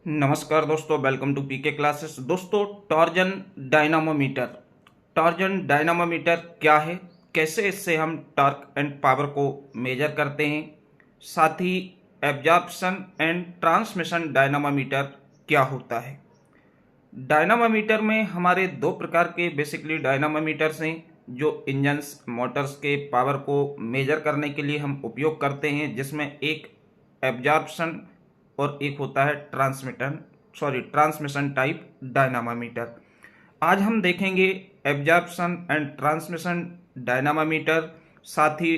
नमस्कार दोस्तों, welcome to PK classes. दोस्तों, टॉर्जन डायनामोमीटर। टॉर्जन डायनामोमीटर क्या है, कैसे इससे हम टॉर्क एंड पावर को मेजर करते हैं, साथ ही एब्जॉर्प्शन एंड ट्रांसमिशन डायनामोमीटर क्या होता है। डायनामोमीटर में हमारे दो प्रकार के बेसिकली डायनामोमीटर्स हैं जो इंजन्स मोटर्स के पावर को मेजर करने के लिए हम उपयोग करते हैं, जिसमें एक एब्जॉर्प्शन और एक होता है ट्रांसमिशन टाइप डायनामोमीटर। आज हम देखेंगे एब्जॉर्प्शन एंड ट्रांसमिशन डायनामोमीटर, साथ ही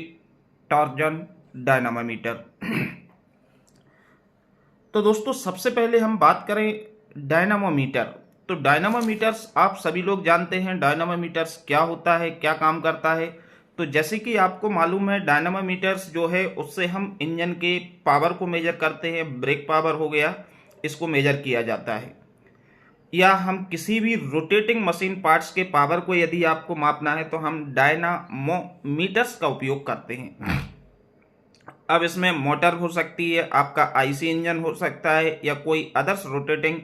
टॉर्जन डायनामोमीटर। तो दोस्तों, सबसे पहले हम बात करें डायनामोमीटर। तो डायनामोमीटर्स आप सभी लोग जानते हैं डायनामोमीटर्स क्या होता है, क्या काम करता है। तो जैसे कि आपको मालूम है, डायनामोमीटर्स जो है उससे हम इंजन के पावर को मेजर करते हैं। ब्रेक पावर हो गया, इसको मेजर किया जाता है। या हम किसी भी रोटेटिंग मशीन पार्ट्स के पावर को यदि आपको मापना है तो हम डायनामोमीटर्स का उपयोग करते हैं। अब इसमें मोटर हो सकती है, आपका आईसी इंजन हो सकता है, या कोई अदर्स रोटेटिंग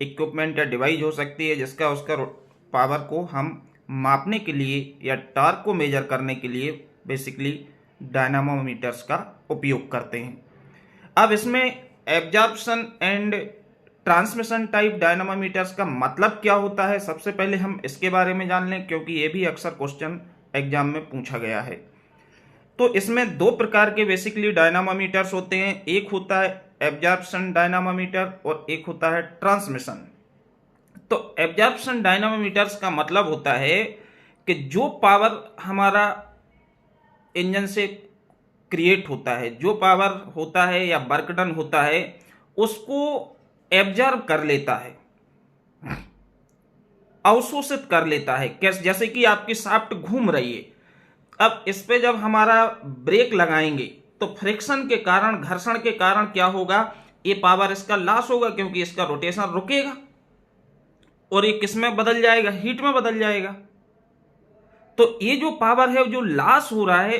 इक्विपमेंट या डिवाइस हो सकती है जिसका उसका पावर को हम मापने के लिए या टॉर्क को मेजर करने के लिए बेसिकली डायनामोमीटर्स का उपयोग करते हैं। अब इसमें एब्जॉर्प्शन एंड ट्रांसमिशन टाइप डायनामोमीटर्स का मतलब क्या होता है, सबसे पहले हम इसके बारे में जान लें, क्योंकि ये भी अक्सर क्वेश्चन एग्जाम में पूछा गया है। तो इसमें दो प्रकार के बेसिकली डायनामोमीटर्स होते हैं, एक होता है एब्जॉर्प्शन डायनामोमीटर और एक होता है ट्रांसमिशन। तो एब्जॉर्प्शन डायनामोमीटर्स का मतलब होता है कि जो पावर हमारा इंजन से क्रिएट होता है, जो पावर होता है या वर्क डन होता है, उसको एब्जॉर्ब कर लेता है, अवशोषित कर लेता है। कैसे? जैसे कि आपकी शाफ्ट घूम रही है, अब इस पे जब हमारा ब्रेक लगाएंगे तो फ्रिक्शन के कारण, घर्षण के कारण क्या होगा, ये पावर इसका लॉस होगा, क्योंकि इसका रोटेशन रुकेगा और ये किस में बदल जाएगा, हीट में बदल जाएगा। तो ये जो पावर है, जो लॉस हो रहा है,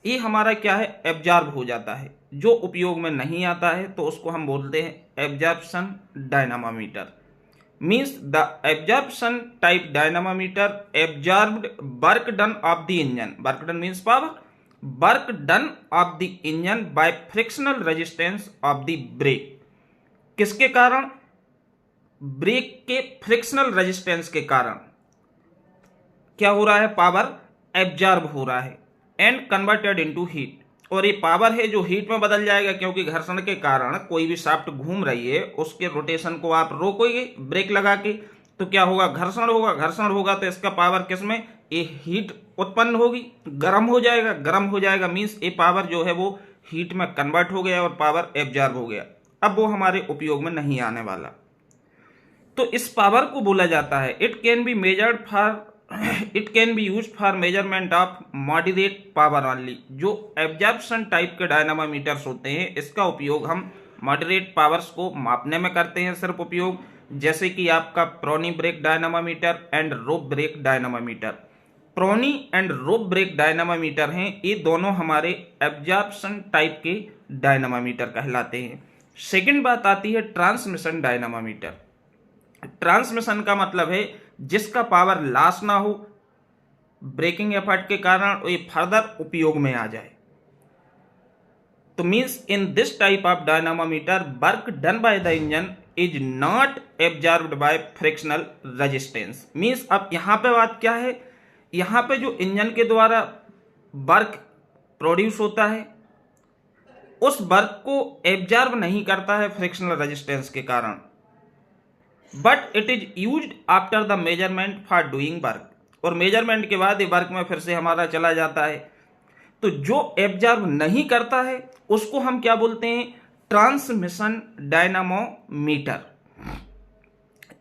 ये हमारा क्या है, एब्जॉर्ब हो जाता है, जो उपयोग में नहीं आता है। तो उसको हम बोलते हैं absorption dynamometer. Means the absorption type dynamometer absorbed work done of the engine. Work done means power, work done of the engine by frictional resistance of the brake. किसके कारण? ब्रेक के फ्रिक्शनल रेजिस्टेंस के कारण क्या हो रहा है, power absorb हो रहा है एंड कन्वर्टेड इनटू हीट। और ये पावर है जो हीट में बदल जाएगा, क्योंकि घर्षण के कारण कोई भी शाफ्ट घूम रही है, उसके रोटेशन को आप रोकोगे ब्रेक लगा के, तो क्या होगा, घर्षण होगा। घर्षण होगा तो इसका पावर किस में, ये हीट उत्पन्न होगी, गर्म हो जाएगा। गर्म हो जाएगा मीन्स ये पावर जो है वो हीट में कन्वर्ट हो गया और पावर एब्जॉर्ब हो गया। अब वो हमारे उपयोग में नहीं आने वाला। तो इस पावर को बोला जाता है it can be used for measurement of moderate power only. जो एब्जॉर्प्शन टाइप के डायनामोमीटर्स होते हैं, इसका उपयोग हम मॉडरेट पावर्स को मापने में करते हैं सिर्फ उपयोग, जैसे कि आपका prony brake dynamometer and rope brake dynamometer. Prony and rope brake dynamometer हैं, ये दोनों हमारे एब्जॉर्प्शन टाइप के डायनामोमीटर कहलाते हैं। सेकेंड बात आती है ट्रांसमिशन डायनामोमीटर। ट्रांसमिशन का मतलब है जिसका पावर लॉस ना हो ब्रेकिंग एफर्ट के कारण, ये फर्दर उपयोग में आ जाए। तो means in this type of dynamometer work done by the engine is not absorbed bye frictional resistance. Means अब यहां पे बात क्या है, यहां पे जो इंजन के द्वारा वर्क प्रोड्यूस होता है, उस वर्क को एब्जॉर्ब नहीं करता है फ्रिक्शनल रेजिस्टेंस के कारण, but it is used after the measurement for doing work. और मेजरमेंट के बाद ये वर्क में फिर से हमारा चला जाता है। तो जो एब्जॉर्ब नहीं करता है उसको हम क्या बोलते हैं, ट्रांसमिशन डायनामोमीटर।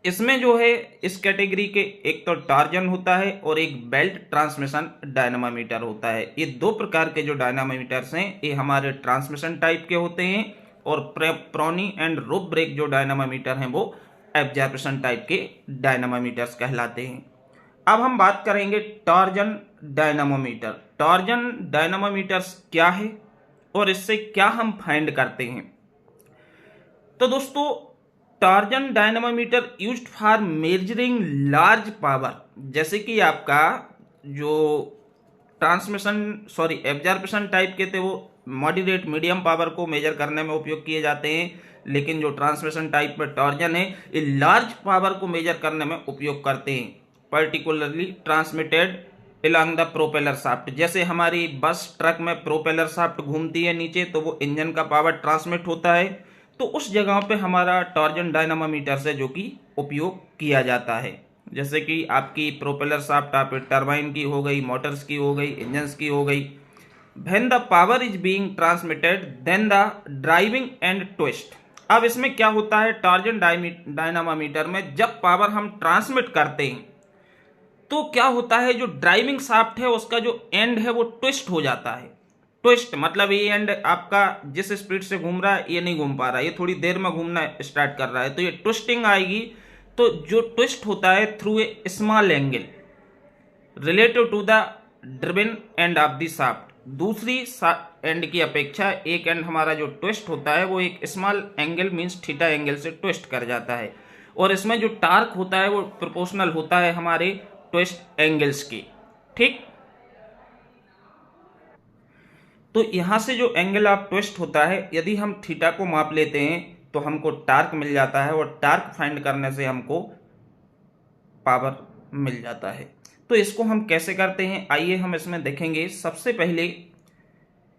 इसमें जो है इस कैटेगरी के एक तो टॉर्जन होता है और एक बेल्ट ट्रांसमिशन डायनामोमीटर होता है। ये दो प्रकार के जो डायनामोमीटर्स हैं, ये हमारे ट्रांसमिशन टाइप के होते हैं, और प्रोनी एंड रोप ब्रेक जो डायनामोमीटर हैं वो एब्जॉर्प्शन टाइप के डायनामोमीटर्स कहलाते हैं। अब हम बात करेंगे टॉर्जन डायनामोमीटर। टॉर्जन डायनामोमीटर्स क्या है और इससे क्या हम फाइंड करते हैं। तो दोस्तों, torsion dynamometer used for measuring large power, जैसे कि आपका जो एब्जॉर्प्शन टाइप के थे वो मॉडरेट मीडियम पावर को मेजर करने में उपयोग किए जाते हैं, लेकिन जो ट्रांसमिशन टाइप में टॉर्जन है ये लार्ज पावर को मेजर करने में उपयोग करते हैं, particularly transmitted along the propeller shaft. जैसे हमारी बस ट्रक में प्रोपेलर शाफ्ट घूमती है नीचे, तो वो इंजन का पावर ट्रांसमिट होता है, तो उस जगह पे हमारा टॉर्जन डायनामोमीटर से जो कि उपयोग किया जाता है। जैसे कि आपकी प्रोपेलर शाफ्ट आप टरबाइन की हो गई, मोटर्स की हो गई, इंजन्स की हो गई। When the power is being transmitted then the driving end twist. अब इसमें क्या होता है, टॉर्जन डायनामोमीटर में जब पावर हम ट्रांसमिट करते हैं तो क्या होता है, जो ड्राइविंग शाफ्ट है उसका जो एंड है वो ट्विस्ट हो जाता है। ट्विस्ट मतलब ये एंड आपका जिस स्पीड से घूम रहा है ये नहीं घूम पा रहा है, ये थोड़ी देर में घूमना स्टार्ट कर रहा है, तो ये ट्विस्टिंग आएगी। तो जो ट्विस्ट होता है through a small angle relative to the driven end of the shaft, दूसरी एंड की अपेक्षा एक एंड हमारा जो ट्विस्ट होता है वो एक small angle means theta angle से ट्विस्ट कर जाता है, और इसमें जो टार्क होता है वो प्रोपोर्शनल होता है हमारे ट्विस्ट एंगल्स की। ठीक, तो यहां से जो एंगल ऑफ ट्विस्ट होता है, यदि हम थीटा को माप लेते हैं तो हमको टार्क मिल जाता है, और टार्क फाइंड करने से हमको पावर मिल जाता है। तो इसको हम कैसे करते हैं, आइए हम इसमें देखेंगे। सबसे पहले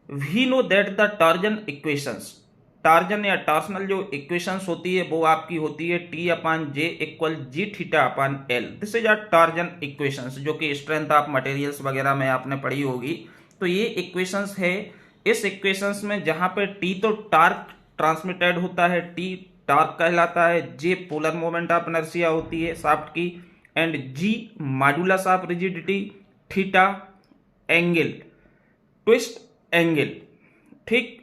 we know that the torsion equations, torsion या टॉर्सनल जो इक्वेशंस होती है वो आपकी होती है T/J equal G∅L। This is a torsion equations, जो कि स्ट्रेंथ ऑफ मटेरियल्स वगैरह में आपने पढ़ी होगी। तो ये इक्वेशंस है। इस इक्वेशंस में जहां पे T तो टार्क ट्रांसमिटेड होता है, T टार्क कहलाता है, J polar moment of inertia होती है शाफ्ट की, and G modulus of rigidity, theta angle, twist angle, ठीक,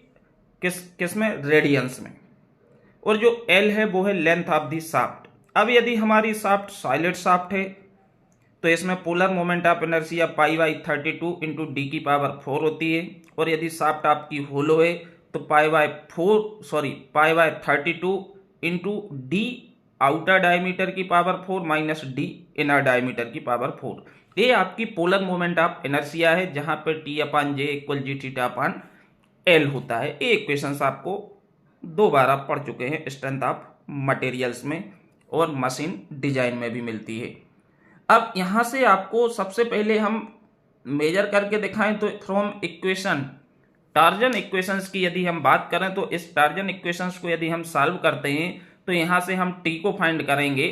किस में, रेडियंस में, और जो L है वो है लेंथ ऑफ दी शाफ्ट। अब यदि हमारी शाफ्ट सॉलिड शाफ्ट है तो इसमें polar moment of inertia π/32 into D की पावर 4 होती है, और यदि शाफ्ट आपकी होलो है तो π/32 इंटू डी आउटर डायमीटर की power 4 minus D inner diameter की पावर 4। ये आपकी पोलर मोमेंट ऑफ इनर्शिया है, जहां पे T/J इक्वल G∅L होता है। ये इक्वेशंस आपको 2 बार आप पढ़ चुके हैं स्ट्रेंथ ऑफ मटेरियल्स में, और मशीन डिजाइन में भी मिलती है। अब यहां से आपको सबसे पहले हम मेजर करके दिखाएं तो फ्रॉम इक्वेशन, टॉर्जन इक्वेशंस की यदि हम बात करें तो इस टॉर्जन इक्वेशंस को यदि हम सॉल्व करते हैं तो यहां से हम T को फाइंड करेंगे।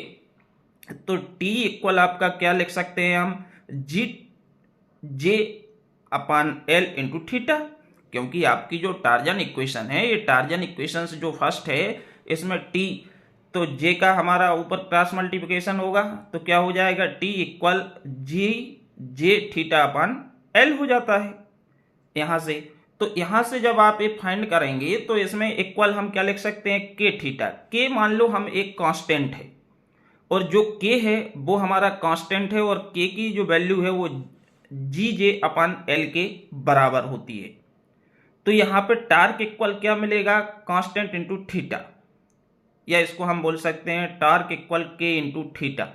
तो T इक्वल आपका क्या लिख सकते हैं हम, G∅L इंटू थीटा, क्योंकि आपकी जो टार्जन इक्वेशन है, ये टार्जन इक्वेशन जो फर्स्ट है इसमें T तो J का हमारा ऊपर क्रॉस मल्टीप्लिकेशन होगा, तो क्या हो जाएगा, T इक्वल G∅L हो जाता है यहां से। तो यहां से जब आप ये फाइंड करेंगे तो इसमें इक्वल हम क्या लिख सकते हैं, K∅। K मान लो हम एक कांस्टेंट है, और जो K है वो हमारा कांस्टेंट है, और K की जो वैल्यू है वो G∅L के बराबर होती है। तो यहां पे टार्क इक्वल क्या मिलेगा, कांस्टेंट इंटू थीटा, या इसको हम बोल सकते हैं torque equal K into theta.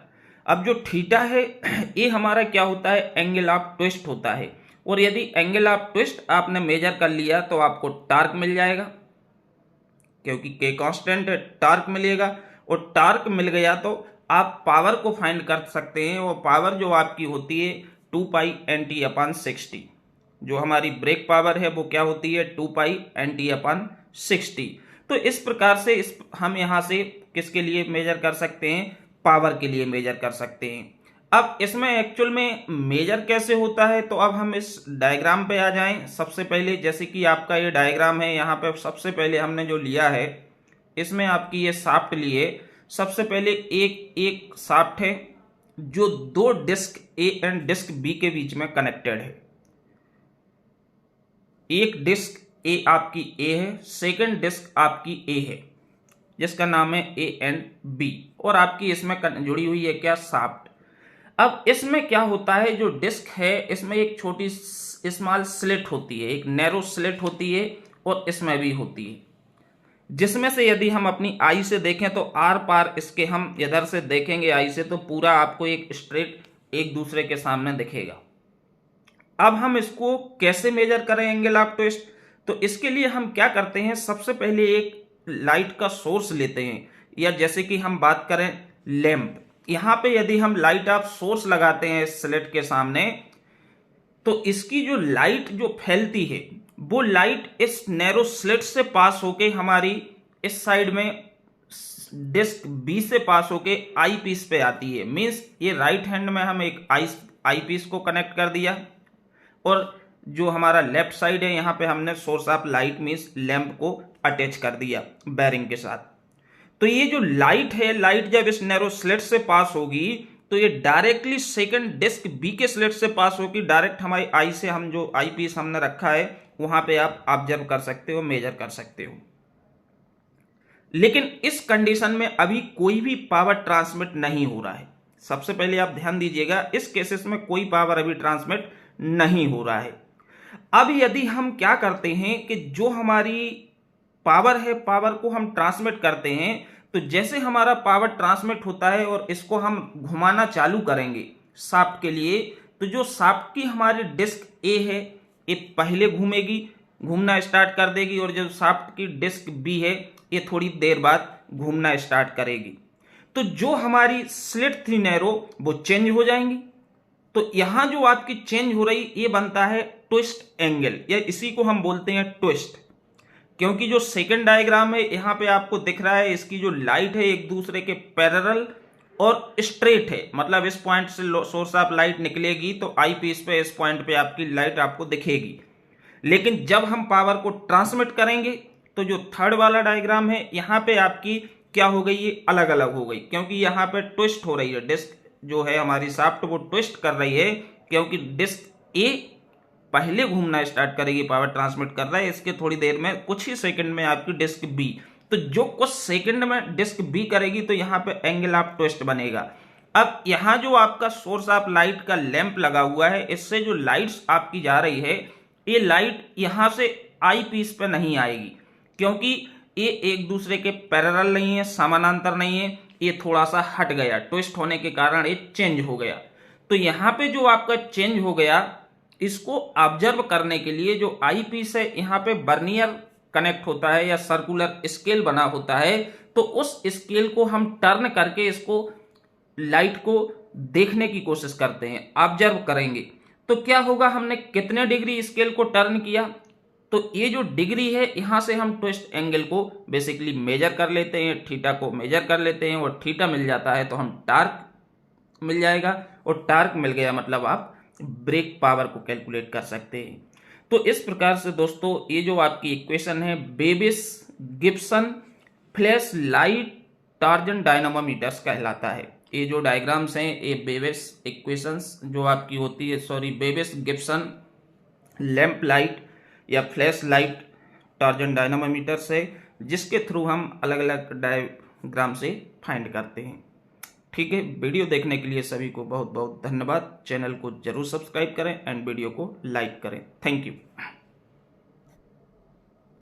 अब जो थीटा है ये हमारा क्या होता है, एंगल ऑफ ट्विस्ट होता है, और यदि एंगल ऑफ ट्विस्ट आपने मेजर कर लिया तो आपको टार्क मिल जाएगा, क्योंकि K कांस्टेंट है, टार्क मिलेगा, और टार्क मिल गया तो आप पावर को फाइंड कर सकते हैं। और पावर जो आपकी होती है 2π/Nt/60, जो हमारी ब्रेक पावर है वो क्या होती है, 2π/Nt/60। तो इस प्रकार से हम यहां से किसके लिए मेजर कर सकते हैं, पावर के लिए मेजर कर सकते हैं। अब इसमें एक्चुअल में मेजर कैसे होता है, तो अब हम इस डायग्राम पे आ जाएं। सबसे पहले जैसे कि आपका ये डायग्राम है, यहाँ पे सबसे पहले हमने जो लिया है इसमें आपकी ये शाफ्ट लिए। सबसे पहले एक शाफ्ट है जो 2 disc A and disc B के बीच में कनेक्टेड है। एक डिस्क ए आपकी ए है, सेकंड डिस्क आपकी ए है जिसका नाम है ए एंड बी, और आपकी इसमें जुड़ी हुई है क्या, शाफ्ट। अब इसमें क्या होता है, जो डिस्क है इसमें एक छोटी स्मॉल स्लिट होती है, एक नैरो स्लिट होती है, और इसमें भी होती है। जिसमें से यदि हम अपनी आई से देखें तो आर पार इसके हम इधर से देखेंगे आई से तो पूरा आपको एक स्ट्रेट एक दूसरे के सामने दिखेगा। अब हम इसको कैसे मेजर करें एंगल ऑफ ट्विस्ट, तो इसके लिए हम क्या करते हैं, सबसे पहले एक लाइट का सोर्स लेते हैं, या जैसे कि हम बात करें लैंप, यहां पे यदि हम लाइट ऑफ सोर्स लगाते हैं स्लिट के सामने तो इसकी जो लाइट जो फैलती है वो लाइट इस नैरो स्लिट से पास होके हमारी इस साइड में डिस्क बी से पास होके आई पीस पे आती है। मींस ये राइट हैंड में हम एक आई पीस को कनेक्ट कर दिया और जो हमारा लेफ्ट साइड है यहां पे हमने source of light means lamp को अटैच कर दिया बैरिंग के साथ। तो ये जो लाइट है, लाइट जब इस नैरो स्लिट से पास होगी तो ये डायरेक्टली सेकंड डिस्क बी के स्लिट से पास होगी, डायरेक्ट हमारी आई से हम जो आई पीस हमने रखा है वहां पे आप ऑब्जर्व कर सकते हो, मेजर कर सकते हो। लेकिन इस कंडीशन में अभी कोई भी पावर ट्रांसमिट नहीं हो रहा है। सबसे पहले आप ध्यान दीजिएगा, इस केसेस में कोई पावर अभी ट्रांसमिट नहीं हो रहा है। अब यदि हम क्या करते हैं कि जो हमारी पावर है, पावर को हम ट्रांसमिट करते हैं, तो जैसे हमारा पावर ट्रांसमिट होता है और इसको हम घुमाना चालू करेंगे शाफ्ट के लिए, तो जो शाफ्ट की हमारी डिस्क ए है ये पहले घूमेगी, घूमना स्टार्ट कर देगी, और जो शाफ्ट की डिस्क बी है ये थोड़ी देर बाद घूमना स्टार्ट करेगी। तो जो हमारी स्लिट थी नैरो वो चेंज हो जाएंगी। तो यहां जो आपकी चेंज हो रही ये बनता है ट्विस्ट एंगल, या इसी को हम बोलते हैं ट्विस्ट। क्योंकि जो सेकंड डायग्राम है यहां पे आपको दिख रहा है इसकी जो लाइट है एक दूसरे के पैरेलल और स्ट्रेट है, मतलब इस पॉइंट से सोर्स ऑफ लाइट निकलेगी तो आई पीस पे इस पॉइंट पे आपकी लाइट आपको दिखेगी। लेकिन जब हम पावर को ट्रांसमिट करेंगे तो जो थर्ड वाला डायग्राम है यहां पे आपकी क्या हो गई, ये अलग अलग हो गई, क्योंकि यहां पे ट्विस्ट हो रही है, डिस्क जो है हमारी शाफ्ट वो ट्विस्ट कर रही है, क्योंकि डिस्क ए पहले घूमना स्टार्ट करेगी, पावर ट्रांसमिट कर रहा है, इसके थोड़ी देर में कुछ ही सेकंड में आपकी डिस्क बी, तो जो कुछ सेकंड में डिस्क बी करेगी तो यहां पे एंगल ऑफ ट्विस्ट बनेगा। अब यहां जो आपका सोर्स ऑफ लाइट का लैंप लगा हुआ है, इससे जो लाइट्स आपकी जा रही है ये लाइट यहां से आई पीस पे नहीं आएगी, क्योंकि ये एक दूसरे के पैरेलल नहीं है, समानांतर नहीं है, ये थोड़ा सा हट गया, ट्विस्ट होने के कारण ये चेंज हो गया। तो यहां पे जो आपका चेंज हो गया इसको ऑब्जर्व करने के लिए जो आई पीस है यहां पे बर्नियर कनेक्ट होता है या सर्कुलर स्केल बना होता है, तो उस स्केल को हम टर्न करके इसको लाइट को देखने की कोशिश करते हैं, ऑब्जर्व करेंगे। तो क्या होगा, हमने कितने डिग्री स्केल को टर्न किया, तो ये जो डिग्री है यहां से हम ट्विस्ट एंगल को बेसिकली मेजर कर लेते हैं, थीटा को मेजर कर लेते हैं, और थीटा मिल जाता है तो हम टार्क मिल जाएगा, और टार्क मिल गया मतलब आप ब्रेक पावर को कैलकुलेट कर सकते हैं। तो इस प्रकार से दोस्तों ये जो आपकी इक्वेशन है Bevis Gibson flash light torsion dynamometers कहलाता है। ये जो डायग्राम्स हैं ये बेबिस इक्वेशंस जो आपकी होती है, बेबिस गिब्सन लैंप लाइट या फ्लैश लाइट टार्जन डायनामोमीटर से, जिसके थ्रू हम अलग अलग डायग्राम से फाइंड करते हैं। ठीक है, वीडियो देखने के लिए सभी को बहुत बहुत धन्यवाद। चैनल को जरूर सब्सक्राइब करें एंड वीडियो को लाइक करें। Thank you.